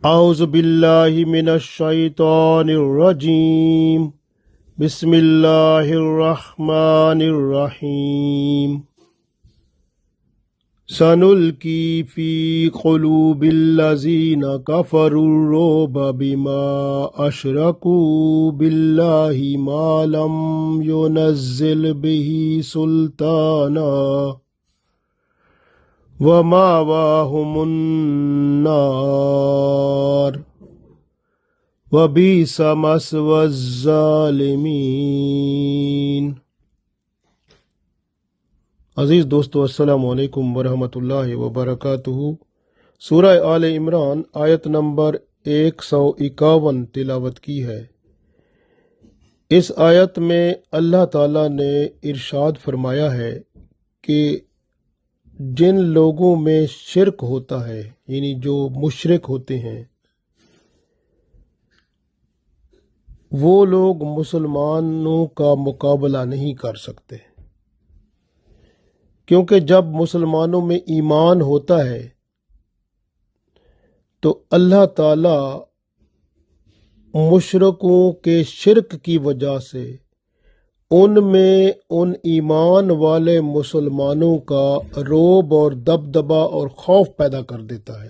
اعوذ باللہ من الشیطان الرجیم بسم اللہ الرحمن الرحیم سنلقی فی قلوب الذین کفروا الرعب بما اشرکوا باللہ ما لم ینزل بہ سلطانا ومأواہم النار وبئس مثوى الظالمین۔ عزیز دوستو، السلام علیکم ورحمۃ اللہ وبرکاتہ۔ سورہ آل عمران آیت نمبر 151 تلاوت کی ہے۔ اس آیت میں اللہ تعالیٰ نے ارشاد فرمایا ہے کہ جن لوگوں میں شرک ہوتا ہے، یعنی جو مشرک ہوتے ہیں، وہ لوگ مسلمانوں کا مقابلہ نہیں کر سکتے، کیونکہ جب مسلمانوں میں ایمان ہوتا ہے تو اللہ تعالی مشرکوں کے شرک کی وجہ سے ان میں ان ایمان والے مسلمانوں کا رعب اور دبدبا اور خوف پیدا کر دیتا ہے،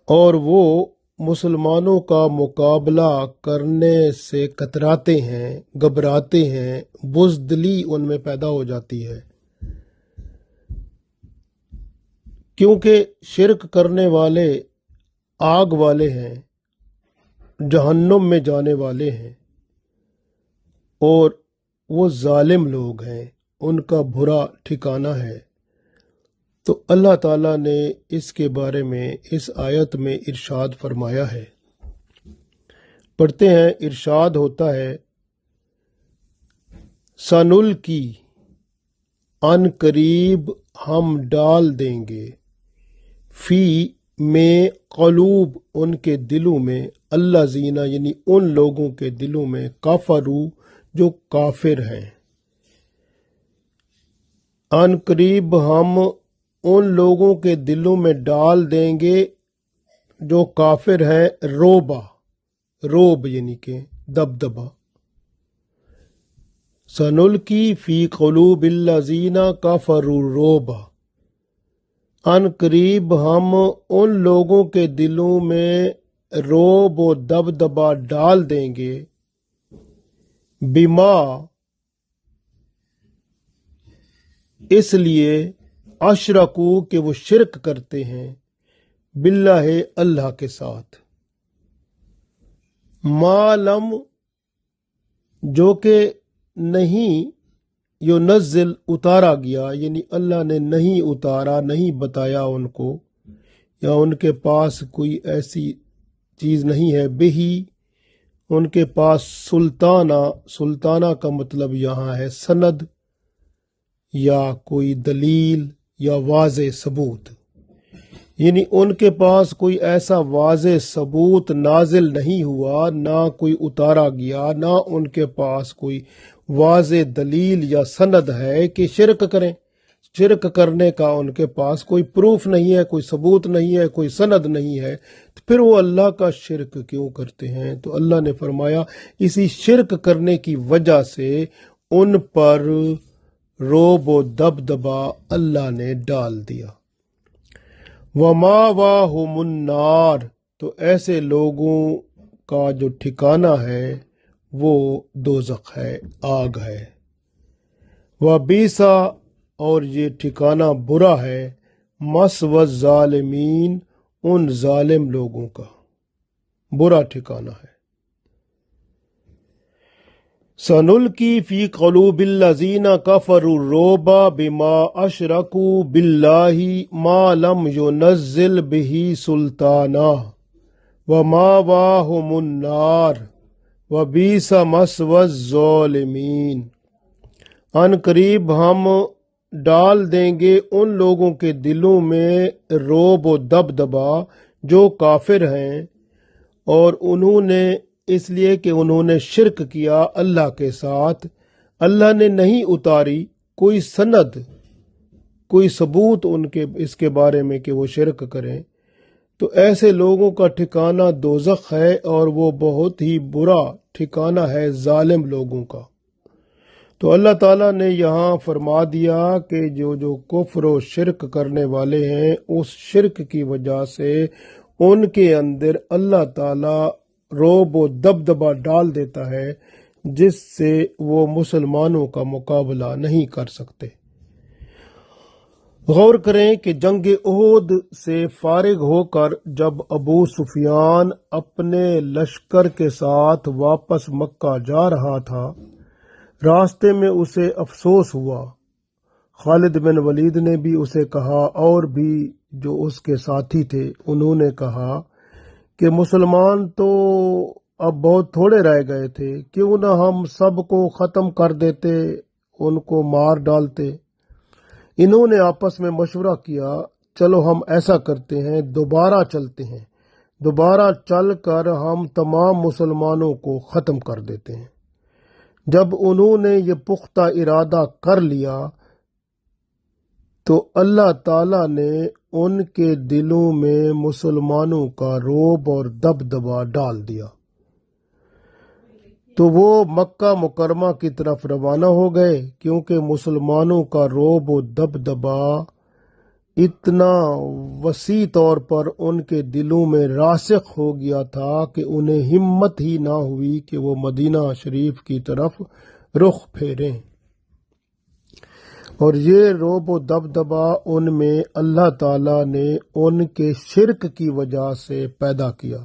اور وہ مسلمانوں کا مقابلہ کرنے سے کتراتے ہیں، گھبراتے ہیں، بزدلی ان میں پیدا ہو جاتی ہے، کیونکہ شرک کرنے والے آگ والے ہیں، جہنم میں جانے والے ہیں، اور وہ ظالم لوگ ہیں، ان کا برا ٹھکانہ ہے۔ تو اللہ تعالیٰ نے اس کے بارے میں اس آیت میں ارشاد فرمایا ہے۔ پڑھتے ہیں، ارشاد ہوتا ہے، سنلقی، ان قریب ہم ڈال دیں گے، فی میں قلوب ان کے دلوں میں، الذین یعنی ان لوگوں کے دلوں میں، کفروا جو کافر ہیں، ان قریب ہم ان لوگوں کے دلوں میں ڈال دیں گے جو کافر ہیں، روب یعنی کہ دبدبا۔ سنلقی فی قلوب الذین کفروا الرعب، ان قریب ہم ان لوگوں کے دلوں میں رعب و دبدبا ڈال دیں گے، بما اس لیے، اشرکو کہ وہ شرک کرتے ہیں، باللہ اللہ کے ساتھ، ما لم جو کہ نہیں، ینزل اتارا گیا، یعنی اللہ نے نہیں اتارا، نہیں بتایا ان کو، یا ان کے پاس کوئی ایسی چیز نہیں ہے، بہی ان کے پاس سلطانہ کا مطلب یہاں ہے سند یا کوئی دلیل یا واضح ثبوت، یعنی ان کے پاس کوئی ایسا واضح ثبوت نازل نہیں ہوا، نہ کوئی اتارا گیا، نہ ان کے پاس کوئی واضح دلیل یا سند ہے کہ شرک کریں۔ شرک کرنے کا ان کے پاس کوئی پروف نہیں ہے، کوئی ثبوت نہیں ہے، کوئی سند نہیں ہے، تو پھر وہ اللہ کا شرک کیوں کرتے ہیں؟ تو اللہ نے فرمایا اسی شرک کرنے کی وجہ سے ان پر رعب و دبدبا اللہ نے ڈال دیا۔ ومأواہم النار، تو ایسے لوگوں کا جو ٹھکانہ ہے وہ دوزخ ہے، آگ ہے۔ وبئس، اور یہ ٹھکانہ برا ہے، مثوى الظالمین، ان ظالم لوگوں کا برا ٹھکانہ ہے۔ سنلقی فی قلوب الذین کفروا الرعب بما اشرکوا باللہ ما لم ینزل بہ سلطانا ومأواہم النار وبئس مثوى الظالمین۔ ان قریب ہم ڈال دیں گے ان لوگوں کے دلوں میں رعب و دبدبا جو کافر ہیں، اور انہوں نے اس لیے کہ انہوں نے شرک کیا اللہ کے ساتھ، اللہ نے نہیں اتاری کوئی سند، کوئی ثبوت ان کے اس کے بارے میں کہ وہ شرک کریں، تو ایسے لوگوں کا ٹھکانہ دوزخ ہے اور وہ بہت ہی برا ٹھکانہ ہے ظالم لوگوں کا۔ تو اللہ تعالیٰ نے یہاں فرما دیا کہ جو کفر و شرک کرنے والے ہیں اس شرک کی وجہ سے ان کے اندر اللہ تعالیٰ رعب و دبدبہ ڈال دیتا ہے جس سے وہ مسلمانوں کا مقابلہ نہیں کر سکتے۔ غور کریں کہ جنگ احد سے فارغ ہو کر جب ابو سفیان اپنے لشکر کے ساتھ واپس مکہ جا رہا تھا، راستے میں اسے افسوس ہوا۔ خالد بن ولید نے بھی اسے کہا اور بھی جو اس کے ساتھی تھے انہوں نے کہا کہ مسلمان تو اب بہت تھوڑے رہ گئے تھے، کیوں نہ ہم سب کو ختم کر دیتے، ان کو مار ڈالتے۔ انہوں نے آپس میں مشورہ کیا، چلو ہم ایسا کرتے ہیں، دوبارہ چلتے ہیں، دوبارہ چل کر ہم تمام مسلمانوں کو ختم کر دیتے ہیں۔ جب انہوں نے یہ پختہ ارادہ کر لیا تو اللہ تعالیٰ نے ان کے دلوں میں مسلمانوں کا رعب اور دبدبہ ڈال دیا، تو وہ مکہ مکرمہ کی طرف روانہ ہو گئے، کیونکہ مسلمانوں کا رعب و دبدبہ اتنا وسیع طور پر ان کے دلوں میں راسخ ہو گیا تھا کہ انہیں ہمت ہی نہ ہوئی کہ وہ مدینہ شریف کی طرف رخ پھیریں۔ اور یہ رعب و دبدبہ ان میں اللہ تعالیٰ نے ان کے شرک کی وجہ سے پیدا کیا،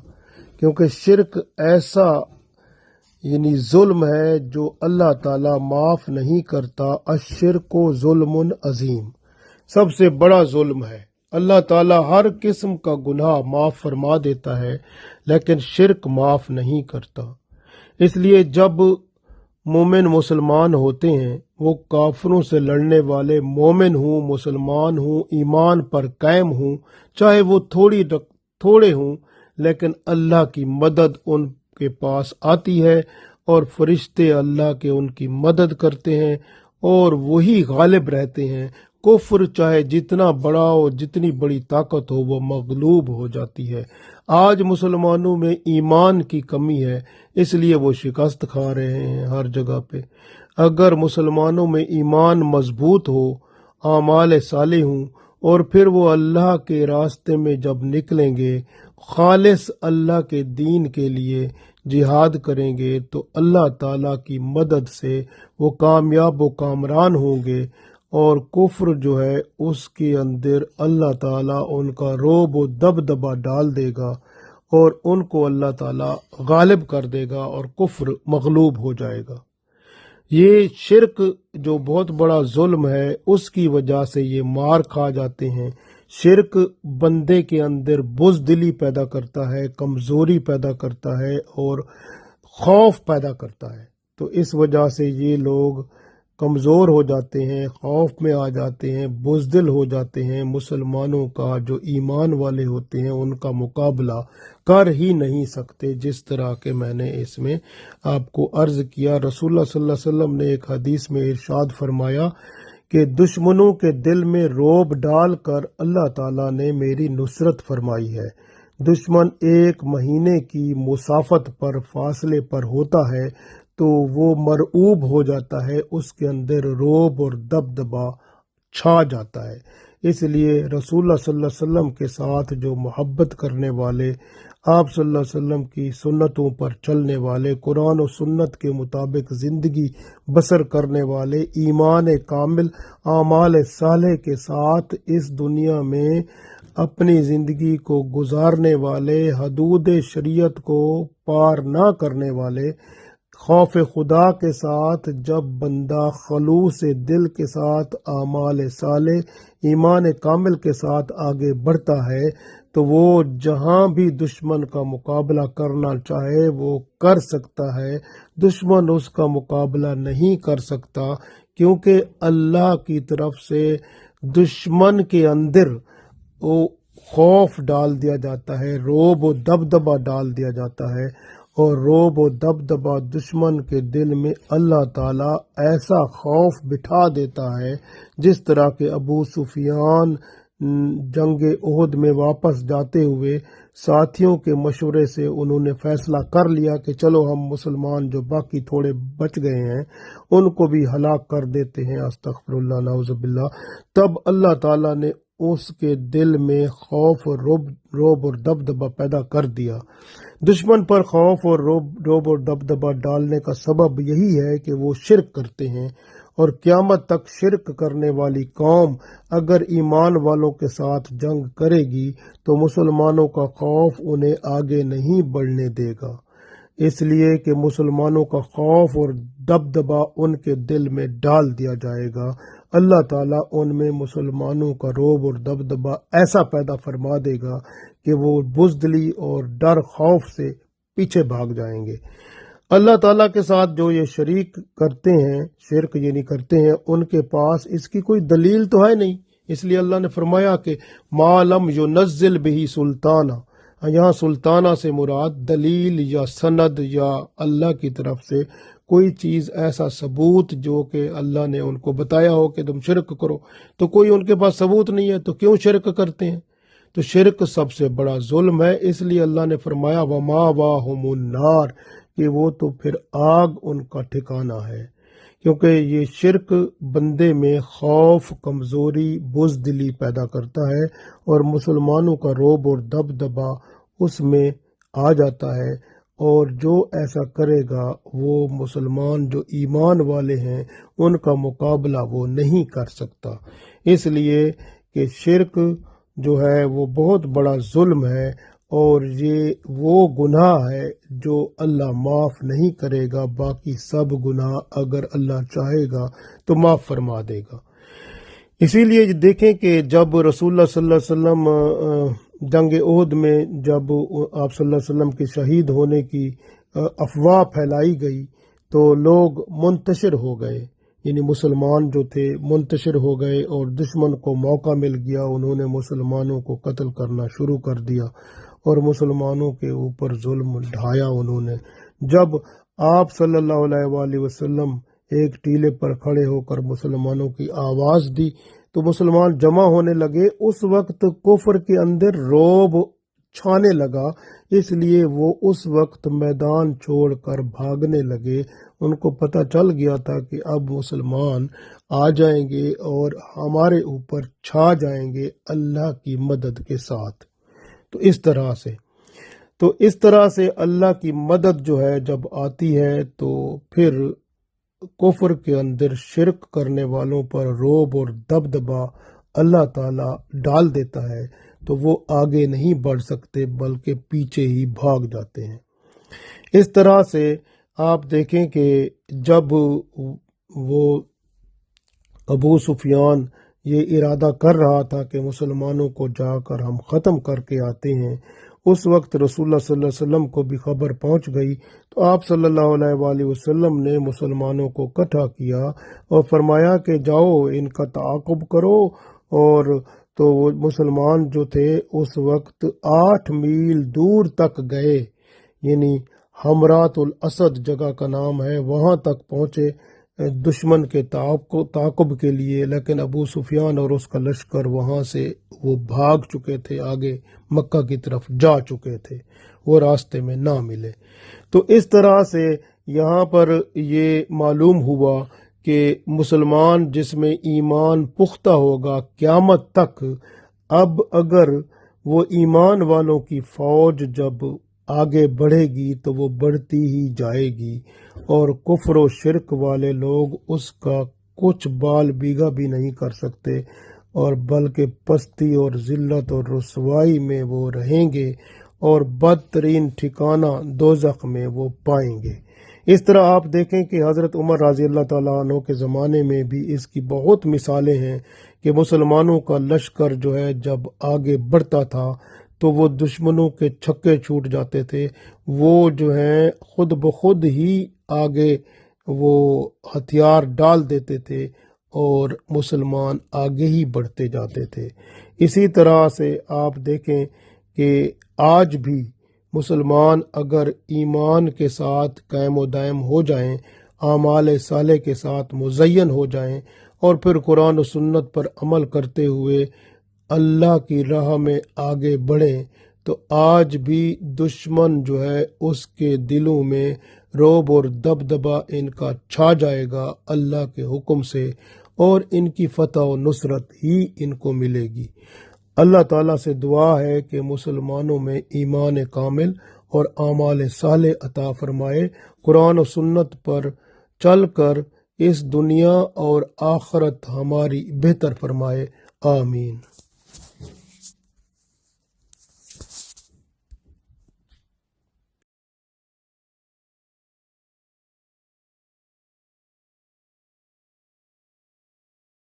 کیونکہ شرک ایسا ظلم ہے جو اللہ تعالیٰ معاف نہیں کرتا۔ الشرک ظلم عظیم، سب سے بڑا ظلم ہے۔ اللہ تعالیٰ ہر قسم کا گناہ معاف فرما دیتا ہے لیکن شرک معاف نہیں کرتا۔ اس لیے جب مومن مسلمان ہوتے ہیں، وہ کافروں سے لڑنے والے مومن ہوں، مسلمان ہوں، ایمان پر قائم ہوں، چاہے وہ تھوڑے ہوں، لیکن اللہ کی مدد ان کے پاس آتی ہے اور فرشتے اللہ کے ان کی مدد کرتے ہیں اور وہی غالب رہتے ہیں۔ کفر چاہے جتنا بڑا ہو، جتنی بڑی طاقت ہو، وہ مغلوب ہو جاتی ہے۔ آج مسلمانوں میں ایمان کی کمی ہے، اس لیے وہ شکست کھا رہے ہیں ہر جگہ پہ۔ اگر مسلمانوں میں ایمان مضبوط ہو، اعمال صالح ہوں، اور پھر وہ اللہ کے راستے میں جب نکلیں گے، خالص اللہ کے دین کے لیے جہاد کریں گے، تو اللہ تعالیٰ کی مدد سے وہ کامیاب و کامران ہوں گے، اور کفر جو ہے اس کے اندر اللہ تعالیٰ ان کا رعب و دبدبہ ڈال دے گا اور ان کو اللہ تعالیٰ غالب کر دے گا اور کفر مغلوب ہو جائے گا۔ یہ شرک جو بہت بڑا ظلم ہے، اس کی وجہ سے یہ مار کھا جاتے ہیں۔ شرک بندے کے اندر بزدلی پیدا کرتا ہے، کمزوری پیدا کرتا ہے اور خوف پیدا کرتا ہے۔ تو اس وجہ سے یہ لوگ کمزور ہو جاتے ہیں، خوف میں آ جاتے ہیں، بزدل ہو جاتے ہیں۔ مسلمانوں کا جو ایمان والے ہوتے ہیں ان کا مقابلہ کر ہی نہیں سکتے، جس طرح کہ میں نے اس میں آپ کو عرض کیا۔ رسول اللہ صلی اللہ علیہ وسلم نے ایک حدیث میں ارشاد فرمایا کہ دشمنوں کے دل میں رعب ڈال کر اللہ تعالیٰ نے میری نصرت فرمائی ہے۔ دشمن ایک مہینے کی مسافت پر فاصلے پر ہوتا ہے تو وہ مرعوب ہو جاتا ہے، اس کے اندر رعب اور دبدبہ چھا جاتا ہے۔ اس لیے رسول اللہ صلی اللہ علیہ وسلم کے ساتھ جو محبت کرنے والے، آپ صلی اللہ علیہ وسلم کی سنتوں پر چلنے والے، قرآن و سنت کے مطابق زندگی بسر کرنے والے، ایمان کامل، اعمال صالح کے ساتھ اس دنیا میں اپنی زندگی کو گزارنے والے، حدود شریعت کو پار نہ کرنے والے، خوف خدا کے ساتھ جب بندہ خلوص دل کے ساتھ اعمال صالح، ایمان کامل کے ساتھ آگے بڑھتا ہے تو وہ جہاں بھی دشمن کا مقابلہ کرنا چاہے وہ کر سکتا ہے۔ دشمن اس کا مقابلہ نہیں کر سکتا، کیونکہ اللہ کی طرف سے دشمن کے اندر وہ خوف ڈال دیا جاتا ہے، رعب و دبدبہ ڈال دیا جاتا ہے، اور رعب و دبدبہ دشمن کے دل میں اللہ تعالیٰ ایسا خوف بٹھا دیتا ہے جس طرح کہ ابو سفیان جنگ احد میں واپس جاتے ہوئے ساتھیوں کے مشورے سے انہوں نے فیصلہ کر لیا کہ چلو ہم مسلمان جو باقی تھوڑے بچ گئے ہیں ان کو بھی ہلاک کر دیتے ہیں، استغفر اللہ نعوذ باللہ۔ تب اللہ تعالیٰ نے اس کے دل میں خوف اور روب اور دبدبہ پیدا کر دیا۔ دشمن پر خوف اور روب اور دبدبہ ڈالنے کا سبب یہی ہے کہ وہ شرک کرتے ہیں، اور قیامت تک شرک کرنے والی قوم اگر ایمان والوں کے ساتھ جنگ کرے گی تو مسلمانوں کا خوف انہیں آگے نہیں بڑھنے دے گا، اس لیے کہ مسلمانوں کا خوف اور دبدبہ ان کے دل میں ڈال دیا جائے گا۔ اللہ تعالیٰ ان میں مسلمانوں کا روب اور دبدبہ ایسا پیدا فرما دے گا کہ وہ بزدلی اور ڈر خوف سے پیچھے بھاگ جائیں گے۔ اللہ تعالیٰ کے ساتھ جو یہ شریک کرتے ہیں، شرک یعنی کرتے ہیں، ان کے پاس اس کی کوئی دلیل تو ہے نہیں، اس لیے اللہ نے فرمایا کہ ما لم ینزل بہ سلطانہ، یہاں سلطانہ سے مراد دلیل یا سند یا اللہ کی طرف سے کوئی چیز، ایسا ثبوت جو کہ اللہ نے ان کو بتایا ہو کہ تم شرک کرو، تو کوئی ان کے پاس ثبوت نہیں ہے تو کیوں شرک کرتے ہیں؟ تو شرک سب سے بڑا ظلم ہے، اس لیے اللہ نے فرمایا وَمَأْوَاهُمُ النَّارُ، کہ وہ تو پھر آگ ان کا ٹھکانہ ہے، کیونکہ یہ شرک بندے میں خوف، کمزوری، بزدلی پیدا کرتا ہے اور مسلمانوں کا روب اور دبدبہ اس میں آ جاتا ہے، اور جو ایسا کرے گا وہ مسلمان جو ایمان والے ہیں ان کا مقابلہ وہ نہیں کر سکتا، اس لیے کہ شرک جو ہے وہ بہت بڑا ظلم ہے، اور یہ وہ گناہ ہے جو اللہ معاف نہیں کرے گا، باقی سب گناہ اگر اللہ چاہے گا تو معاف فرما دے گا۔ اسی لیے دیکھیں کہ جب رسول اللہ صلی اللہ علیہ وسلم جنگ احد میں جب آپ صلی اللہ علیہ وسلم کے شہید ہونے کی افواہ پھیلائی گئی تو لوگ منتشر ہو گئے، یعنی مسلمان جو تھے منتشر ہو گئے، اور دشمن کو موقع مل گیا، انہوں نے مسلمانوں کو قتل کرنا شروع کر دیا اور مسلمانوں کے اوپر ظلم ڈھایا انہوں نے۔ جب آپ صلی اللہ علیہ وآلہ وسلم ایک ٹیلے پر کھڑے ہو کر مسلمانوں کی آواز دی تو مسلمان جمع ہونے لگے، اس وقت کفر کے اندر روب چھانے لگا، اس لیے وہ اس وقت میدان چھوڑ کر بھاگنے لگے۔ ان کو پتہ چل گیا تھا کہ اب مسلمان آ جائیں گے اور ہمارے اوپر چھا جائیں گے اللہ کی مدد کے ساتھ۔ تو اس طرح سے اللہ کی مدد جو ہے جب آتی ہے تو پھر کفر کے اندر شرک کرنے والوں پر روب اور دبدبہ اللہ تعالیٰ ڈال دیتا ہے، تو وہ آگے نہیں بڑھ سکتے بلکہ پیچھے ہی بھاگ جاتے ہیں۔ اس طرح سے آپ دیکھیں کہ جب وہ ابو سفیان یہ ارادہ کر رہا تھا کہ مسلمانوں کو جا کر ہم ختم کر کے آتے ہیں، اس وقت رسول اللہ صلی اللہ علیہ وسلم کو بھی خبر پہنچ گئی، تو آپ صلی اللہ علیہ وآلہ وسلم نے مسلمانوں کو اکٹھا کیا اور فرمایا کہ جاؤ ان کا تعاقب کرو، اور تو وہ مسلمان جو تھے اس وقت 8 میل دور تک گئے، یعنی حمرات الاسد جگہ کا نام ہے، وہاں تک پہنچے دشمن کے تعاقب کے لیے، لیکن ابو سفیان اور اس کا لشکر وہاں سے وہ بھاگ چکے تھے، آگے مکہ کی طرف جا چکے تھے، وہ راستے میں نہ ملے۔ تو اس طرح سے یہاں پر یہ معلوم ہوا کہ مسلمان جس میں ایمان پختہ ہوگا قیامت تک، اب اگر وہ ایمان والوں کی فوج جب آگے بڑھے گی تو وہ بڑھتی ہی جائے گی، اور کفر و شرک والے لوگ اس کا کچھ بال بیگا بھی نہیں کر سکتے، اور بلکہ پستی اور ذلت اور رسوائی میں وہ رہیں گے، اور بدترین ٹھکانہ دوزخ میں وہ پائیں گے۔ اس طرح آپ دیکھیں کہ حضرت عمر رضی اللہ تعالیٰ عنہ کے زمانے میں بھی اس کی بہت مثالیں ہیں کہ مسلمانوں کا لشکر جو ہے جب آگے بڑھتا تھا تو وہ دشمنوں کے چھکے چھوٹ جاتے تھے، وہ جو ہیں خود بخود ہی آگے وہ ہتھیار ڈال دیتے تھے اور مسلمان آگے ہی بڑھتے جاتے تھے۔ اسی طرح سے آپ دیکھیں کہ آج بھی مسلمان اگر ایمان کے ساتھ قائم و دائم ہو جائیں، اعمال صالح کے ساتھ مزین ہو جائیں، اور پھر قرآن و سنت پر عمل کرتے ہوئے اللہ کی راہ میں آگے بڑھیں تو آج بھی دشمن جو ہے اس کے دلوں میں روب اور دبدبا ان کا چھا جائے گا اللہ کے حکم سے، اور ان کی فتح و نصرت ہی ان کو ملے گی۔ اللہ تعالیٰ سے دعا ہے کہ مسلمانوں میں ایمان کامل اور اعمال صالح عطا فرمائے، قرآن و سنت پر چل کر اس دنیا اور آخرت ہماری بہتر فرمائے، آمین۔